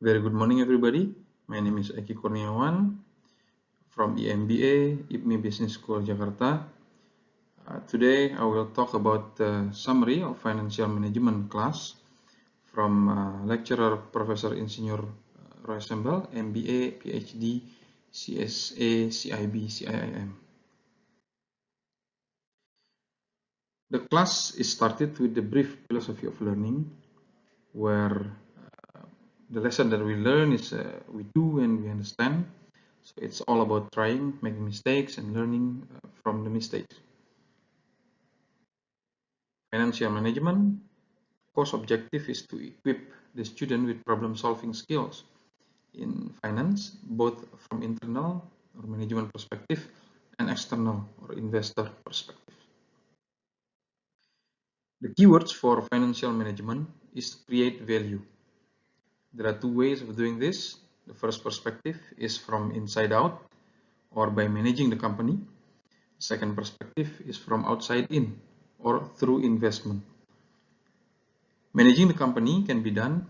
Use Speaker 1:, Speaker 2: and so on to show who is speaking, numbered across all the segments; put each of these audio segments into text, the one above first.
Speaker 1: Very good morning, everybody. My name is Eki Kurniawan from EMBA, IPMI Business School Jakarta. Today, I will talk about the summary of financial management class from lecturer Professor Insinyur Roy Sembel, MBA, Ph.D, CSA, CIB, CIIM. The class is started with the brief philosophy of learning, where the lesson that we learn is we do and we understand. So it's all about trying, making mistakes, and learning from the mistakes. Financial management course objective is to equip the student with problem-solving skills in finance, both from internal or management perspective and external or investor perspective. The keywords for financial management is to create value. There are two ways of doing this. The first perspective is from inside out, or by managing the company. The second perspective is from outside in, or through investment. Managing the company can be done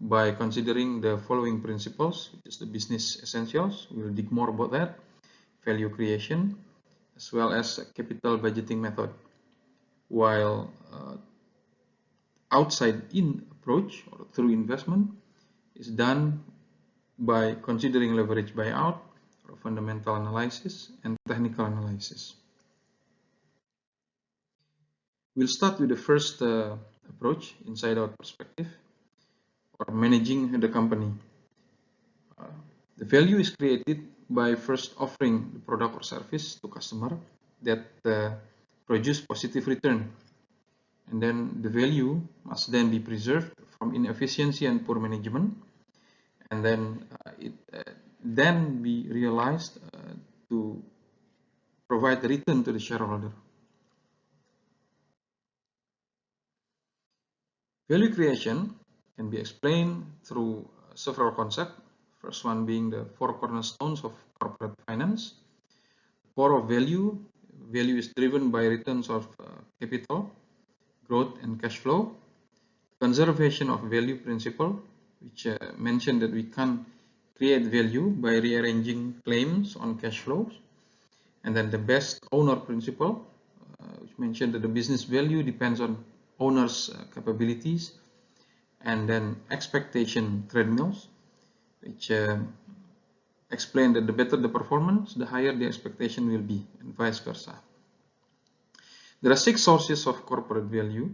Speaker 1: by considering the following principles, which is the business essentials. We'll dig more about that. Value creation, as well as capital budgeting method. While outside in approach, or through investment, is done by considering leverage buyout, or fundamental analysis, and technical analysis. We'll start with the first approach, inside-out perspective, or managing the company. The value is created by first offering the product or service to customer that produce positive return, and then the value must then be preserved from inefficiency and poor management, and then it then be realized to provide the return to the shareholder. Value creation can be explained through several concepts. First one being the four cornerstones of corporate finance. Core of value. Value is driven by returns of capital, growth, and cash flow. Conservation of value principle, which mentioned that we can create value by rearranging claims on cash flows. And then the best owner principle, which mentioned that the business value depends on owner's capabilities. And then expectation treadmills, which explain that the better the performance, the higher the expectation will be, and vice versa. There are 6 sources of corporate value.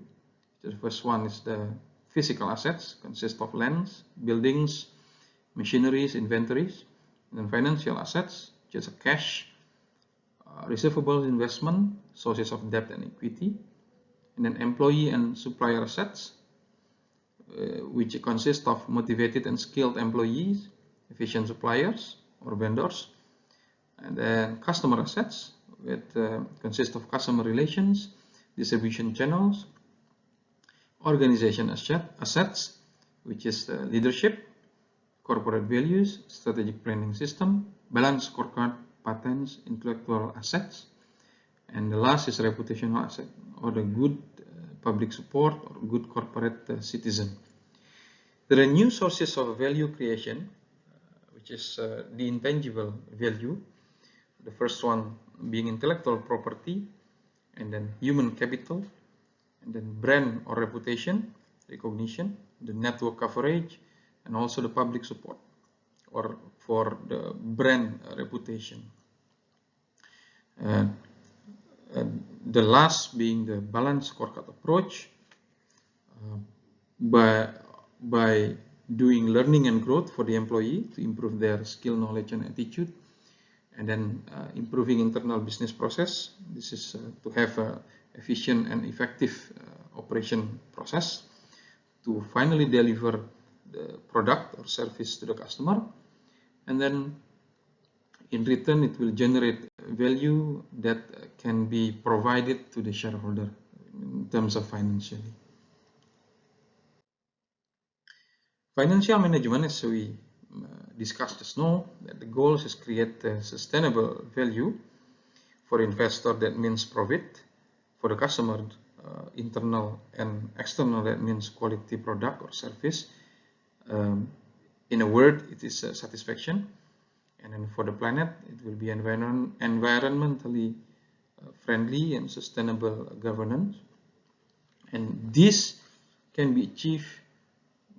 Speaker 1: The first one is the physical assets, consist of lands, buildings, machineries, inventories. And then financial assets, which is cash, receivables, investment, sources of debt and equity. And then employee and supplier assets, which consist of motivated and skilled employees, efficient suppliers or vendors. And then customer assets, which consist of customer relations, distribution channels. Organization assets, which is leadership, corporate values, strategic planning system, balance scorecard, patents, intellectual assets. And the last is reputational asset, or the good public support or good corporate citizen. There are new sources of value creation, which is the intangible value. The first one being intellectual property, and then human capital, and then brand or reputation, recognition, the network coverage, and also the public support, or for the brand reputation. The last being the balanced scorecard approach, by doing learning and growth for the employee to improve their skill, knowledge, and attitude, and then improving internal business process. This is to have an efficient and effective operation process to finally deliver the product or service to the customer, and then in return it will generate value that can be provided to the shareholder in terms of financially. Financial management, as we discussed just now, that the goal is to create sustainable value for investor, that means profit, for the customer, internal and external, that means quality product or service, In a word, it is satisfaction. And then for the planet, it will be environmentally friendly and sustainable governance. And this can be achieved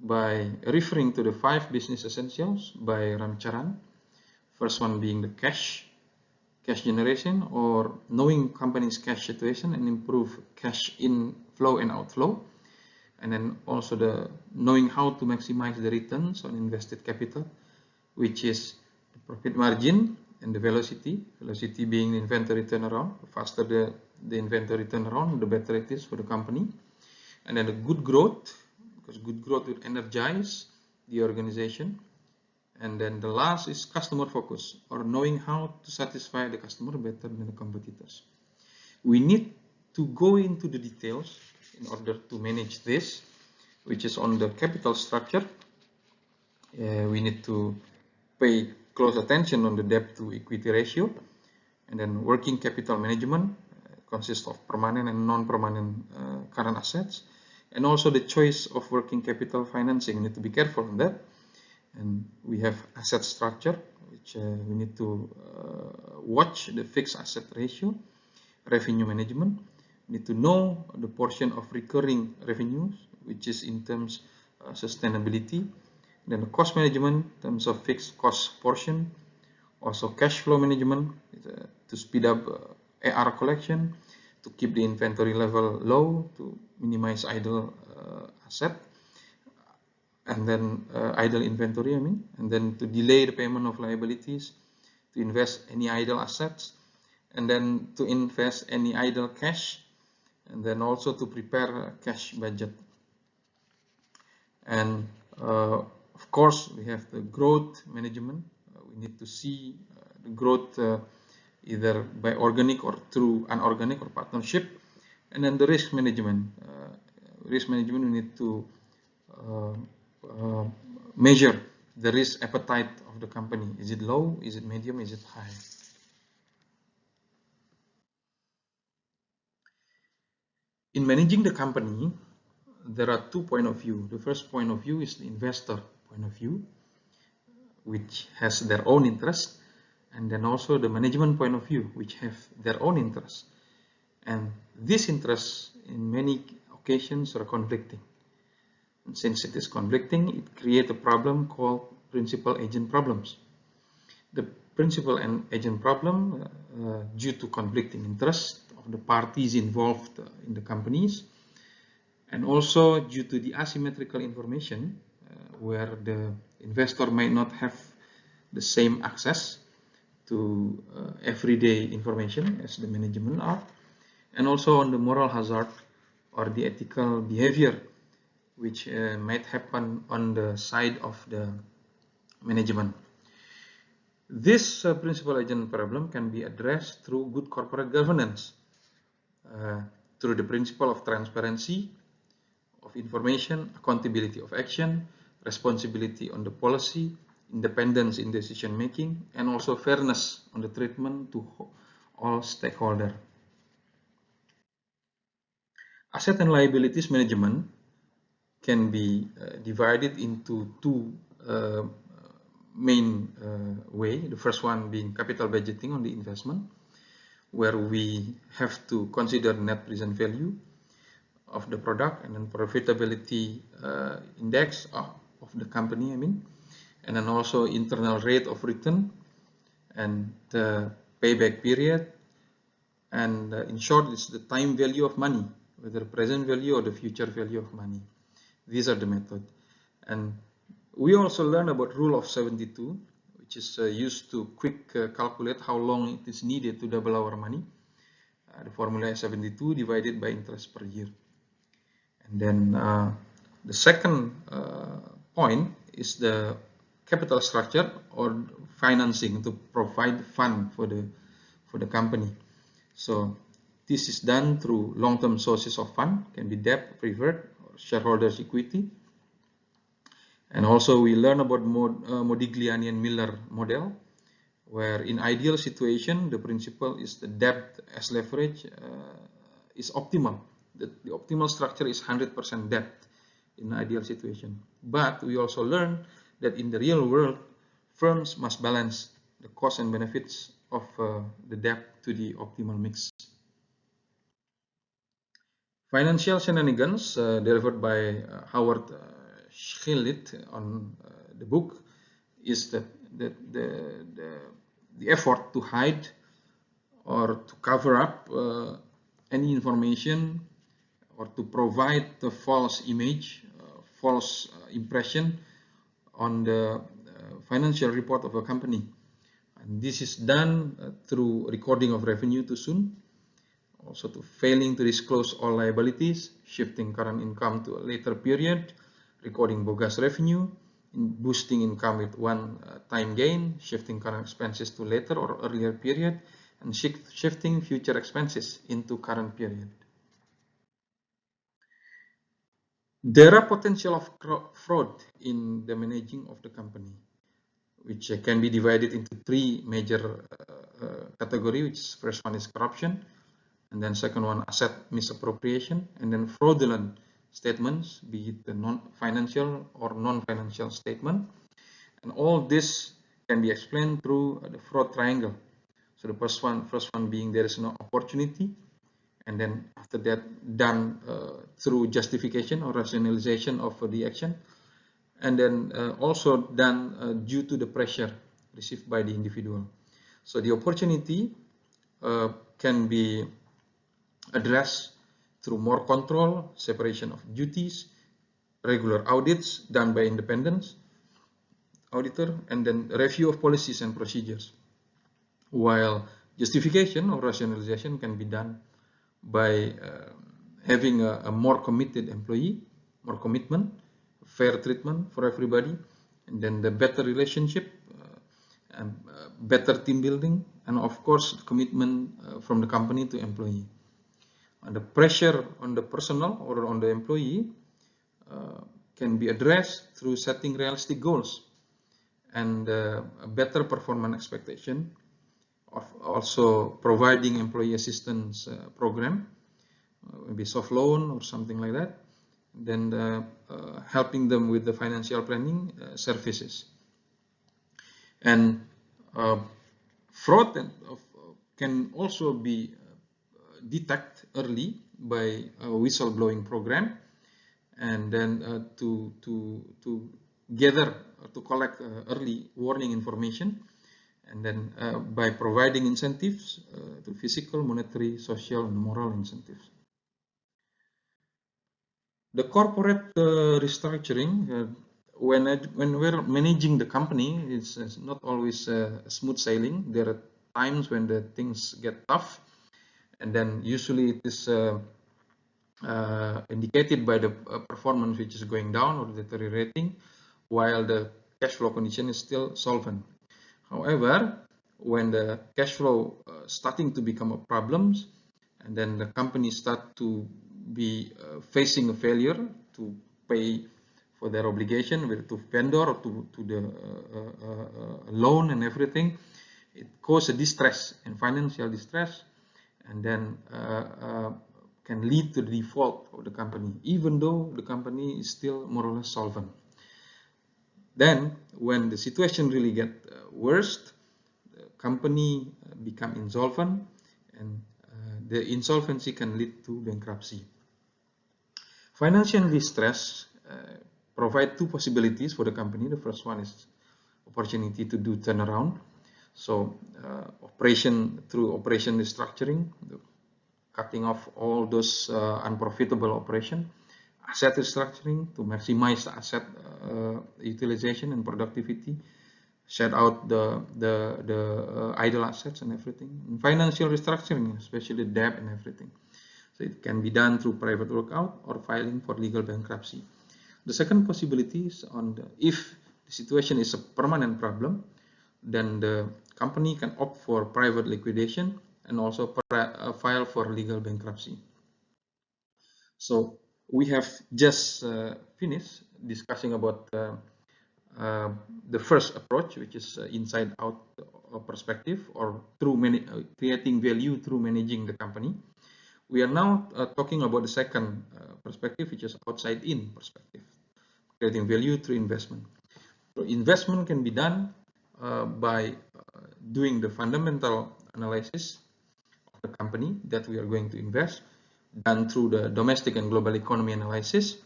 Speaker 1: by referring to the 5 business essentials by Ramcharan. First one being the cash generation, or knowing company's cash situation and improve cash inflow and outflow. And then also the knowing how to maximize the returns on invested capital, which is the profit margin and the velocity being the inventory turnaround. The faster the inventory turnaround, the better it is for the company. And then the good growth, because good growth will energize the organization. And then the last is customer focus, or knowing how to satisfy the customer better than the competitors. We need to go into the details in order to manage this, which is on the capital structure. We need to pay close attention on the debt to equity ratio, and then working capital management consists of permanent and non-permanent current assets, and also the choice of working capital financing. We need to be careful on that. And we have asset structure, which we need to watch the fixed asset ratio, revenue management. We need to know the portion of recurring revenues, which is in terms of sustainability. Then the cost management in terms of fixed cost portion, also cash flow management to speed up AR collection, to keep the inventory level low, to minimize idle asset, and then idle inventory, and then to delay the payment of liabilities, to invest any idle assets, and then to invest any idle cash, and then also to prepare a cash budget. And of course, we have the growth management. We need to see the growth either by organic or through inorganic or partnership. And then the risk management. We need to measure the risk appetite of the company. Is it low? Is it medium? Is it high? In managing the company, there are 2 points of view. The first point of view is the investor point of view, which has their own interest, and then also the management point of view, which have their own interests. And these interests in many occasions are conflicting. And since it is conflicting, it creates a problem called principal-agent problems. The principal and agent problem due to conflicting interests of the parties involved in the companies, and also due to the asymmetrical information where the investor may not have the same access to everyday information as the management are, and also on the moral hazard or the ethical behavior which might happen on the side of the management. This principal agent problem can be addressed through good corporate governance, through the principle of transparency of information, accountability of action, responsibility on the policy, independence in decision making, and also fairness on the treatment to all stakeholders. Asset and liabilities management can be divided into 2 main ways. The first one being capital budgeting on the investment, where we have to consider net present value of the product, and then profitability index of the company, and then also internal rate of return and the payback period, and in short, it's the time value of money, whether present value or the future value of money. These are the methods. And we also learn about rule of 72, which is used to quick calculate how long it is needed to double our money. The formula is 72 divided by interest per year. And then the second point is the capital structure or financing to provide fund for the company. So this is done through long-term sources of fund, can be debt, preferred, or shareholders' equity. And also we learn about Modigliani and Miller model, where in ideal situation, the principle is the debt as leverage is optimal. The optimal structure is 100% debt in ideal situation. But we also learn that in the real world, firms must balance the costs and benefits of the debt to the optimal mix. Financial shenanigans delivered by Howard Schillit on the book is that the effort to hide or to cover up any information or to provide the false image, false impression on the financial report of a company. And this is done through recording of revenue too soon, also to failing to disclose all liabilities, shifting current income to a later period, recording bogus revenue, boosting income with one-time gain, shifting current expenses to later or earlier period, and shifting future expenses into current period. There are potential of fraud in the managing of the company, which can be divided into three major categories. Which first one is corruption, and then second one asset misappropriation, and then fraudulent statements, be it the non-financial or non-financial statement. And all this can be explained through the fraud triangle. So the first one being there is no opportunity, and then after that done through justification or rationalization of the action, and then also done due to the pressure received by the individual. So the opportunity can be addressed through more control, separation of duties, regular audits done by independent auditor, and then review of policies and procedures. While justification or rationalization can be done by having a more committed employee, more commitment, fair treatment for everybody, and then the better relationship, and better team building, and of course commitment from the company to employee. And the pressure on the personnel or on the employee can be addressed through setting realistic goals and a better performance expectation, of also providing employee assistance program, maybe soft loan or something like that, then helping them with the financial planning services. And fraud can also be detected early by a whistleblowing program, and then to gather or to collect early warning information, and then by providing incentives to physical, monetary, social, and moral incentives. The corporate restructuring, when we're managing the company, it's not always smooth sailing. There are times when the things get tough, and then usually it is indicated by the performance which is going down or deteriorating, while the cash flow condition is still solvent. However, when the cash flow starting to become a problem, and then the company start to be facing a failure to pay for their obligation, whether to vendor or to the loan and everything, it causes a distress and financial distress, and then can lead to the default of the company, even though the company is still more or less solvent. Then, when the situation really gets worse, the company become insolvent, and the insolvency can lead to bankruptcy. Financial distress provide two possibilities for the company. The first one is opportunity to do turnaround. So through operation restructuring, cutting off all those unprofitable operation, asset restructuring to maximize the asset utilization and productivity, shed out the idle assets and everything, and financial restructuring, especially debt and everything. So it can be done through private workout or filing for legal bankruptcy. The second possibility is if the situation is a permanent problem, then the company can opt for private liquidation and also file for legal bankruptcy. So we have just finished discussing about the first approach, which is inside out perspective, or through creating value through managing the company. We are now talking about the second perspective, which is outside in perspective, creating value through investment. So investment can be done by doing the fundamental analysis of the company that we are going to invest, done through the domestic and global economy analysis,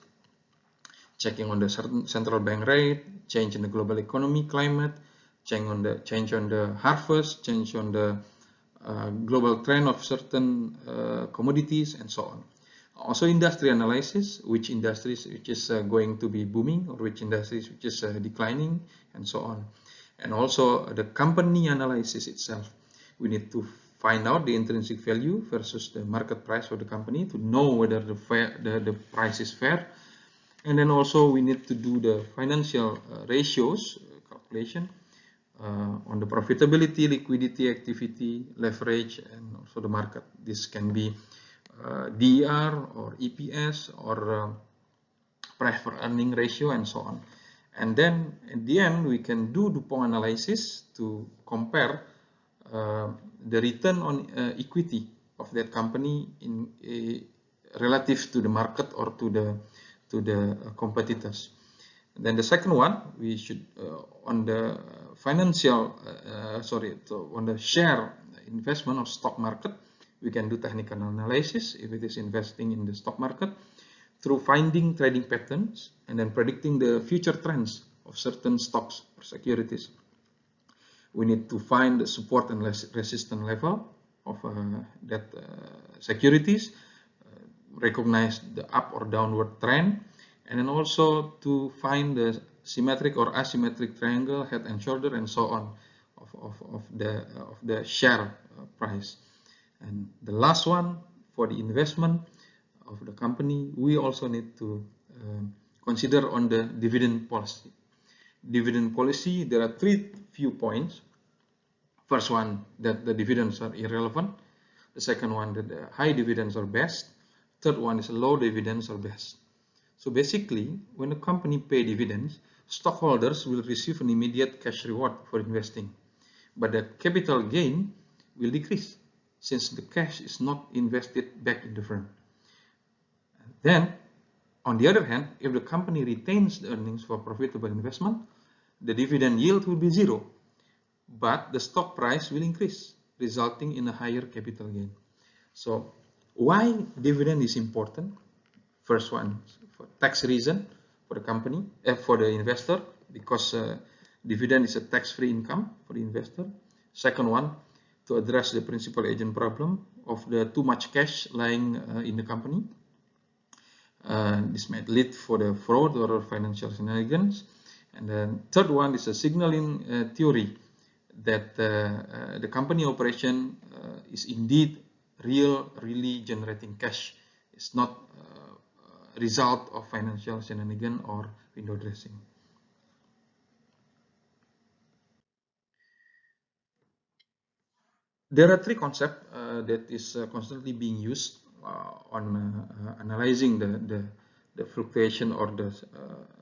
Speaker 1: checking on the central bank rate, change in the global economy climate, change on the harvest, change on the global trend of certain commodities, and so on. Also industry analysis, which industries which is going to be booming or which industries which is declining, and so on. And also the company analysis itself. We need to find out the intrinsic value versus the market price for the company to know whether the price is fair. And then also we need to do the financial ratios calculation on the profitability, liquidity, activity, leverage, and also the market. This can be DER or EPS or price per earning ratio, and so on. And then at the end we can do DuPont analysis to compare the return on equity of that company in relative to the market or to the competitors. And then the second one, we should on the financial on the share investment or stock market, we can do technical analysis if it is investing in the stock market through finding trading patterns and then predicting the future trends of certain stocks or securities. We need to find the support and resistance level of that securities, recognize the up or downward trend, and then also to find the symmetric or asymmetric triangle, head and shoulder, and so on of the share price. And the last one, for the investment of the company, we also need to consider on the dividend policy. Dividend policy, there are three viewpoints. First one, that the dividends are irrelevant. The second one, that the high dividends are best. Third one is low dividends are best. So basically, when a company pay dividends, stockholders will receive an immediate cash reward for investing, but the capital gain will decrease since the cash is not invested back in the firm. Then, on the other hand, if the company retains the earnings for profitable investment, the dividend yield will be zero, but the stock price will increase, resulting in a higher capital gain. So, why dividend is important? First one, for tax reason for the company, for the investor, because dividend is a tax-free income for the investor. Second one, to address the principal agent problem of the too much cash lying in the company. This might lead for the fraud or financial shenanigans. And then third one is a signaling theory that the company operation is indeed really generating cash. It's not a result of financial shenanigan or window dressing. There are three concepts that is constantly being used on analyzing the fluctuation or the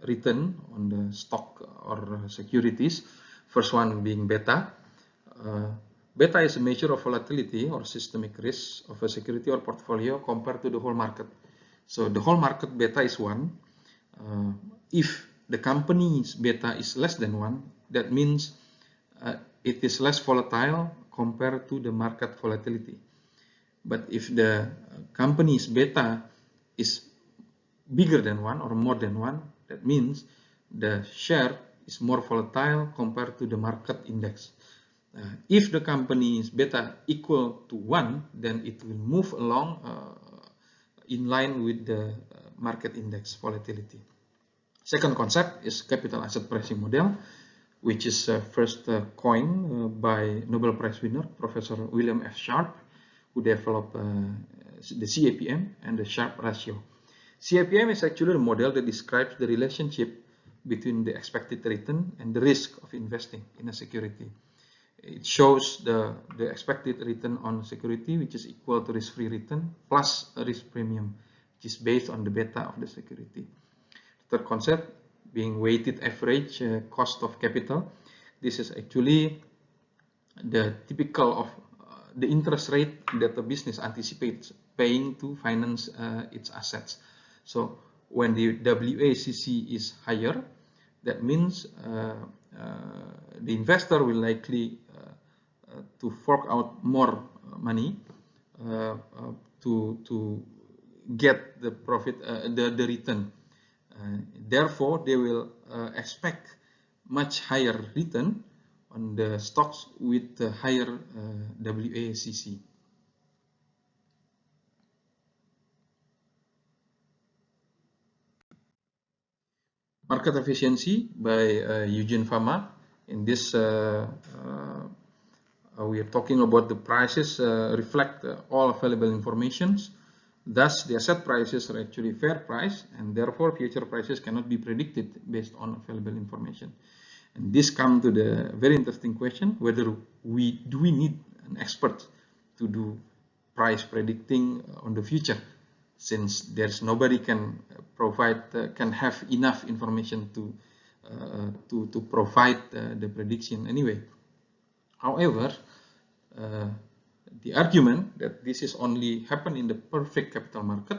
Speaker 1: return on the stock or securities. First one being beta. Beta is a measure of volatility or systemic risk of a security or portfolio compared to the whole market. So the whole market beta is 1. If the company's beta is less than 1, that means it is less volatile compared to the market volatility. But if the company's beta is bigger than 1 or more than 1, that means the share is more volatile compared to the market index. If the company's beta equal to 1, then it will move along in line with the market index volatility. Second concept is capital asset pricing model, which is first coined by Nobel Prize winner Professor William F. Sharpe, who developed the CIPM and the Sharpe ratio. CIPM is actually a model that describes the relationship between the expected return and the risk of investing in a security. It shows the expected return on security, which is equal to risk-free return plus a risk premium, which is based on the beta of the security. Third concept being weighted average cost of capital. This is actually the typical of the interest rate that the business anticipates paying to finance its assets. So when the WACC is higher, that means the investor will likely to fork out more money to get the profit, the return. Therefore, they will expect much higher return on the stocks with higher WACC. Market efficiency by Eugene Fama. In this, we are talking about the prices reflect all available informations. Thus, the asset prices are actually fair price, and therefore future prices cannot be predicted based on available information. And this comes to the very interesting question whether do we need an expert to do price predicting on the future, since there's nobody can provide can have enough information to provide the prediction anyway. However, the argument that this is only happen in the perfect capital market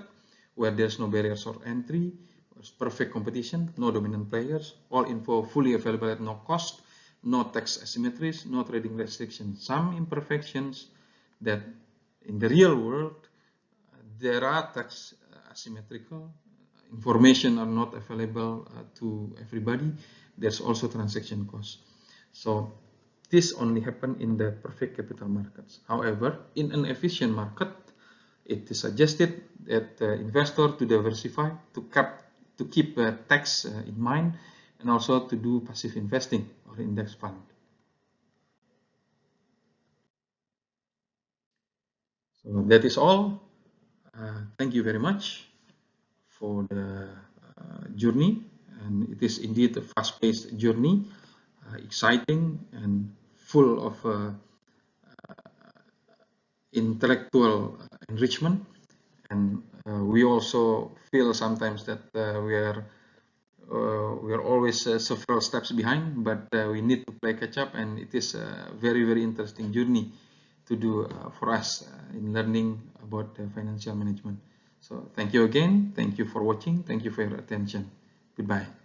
Speaker 1: where there's no barriers or entry, there's perfect competition, no dominant players, all info fully available at no cost, no tax asymmetries, no trading restrictions, some imperfections that in the real world there are tax asymmetrical, information are not available to everybody, there's also transaction costs. So this only happen in the perfect capital markets. However, in an efficient market, it is suggested that investor to diversify, to keep tax in mind, and also to do passive investing or index fund. So that is all. Thank you very much for the journey, and it is indeed a fast-paced journey, exciting and full of intellectual enrichment, and we also feel sometimes that we are always several steps behind, but we need to play catch up, and it is a very interesting journey to do for us in learning about financial management. So thank you again, thank you for watching, thank you for your attention. Goodbye.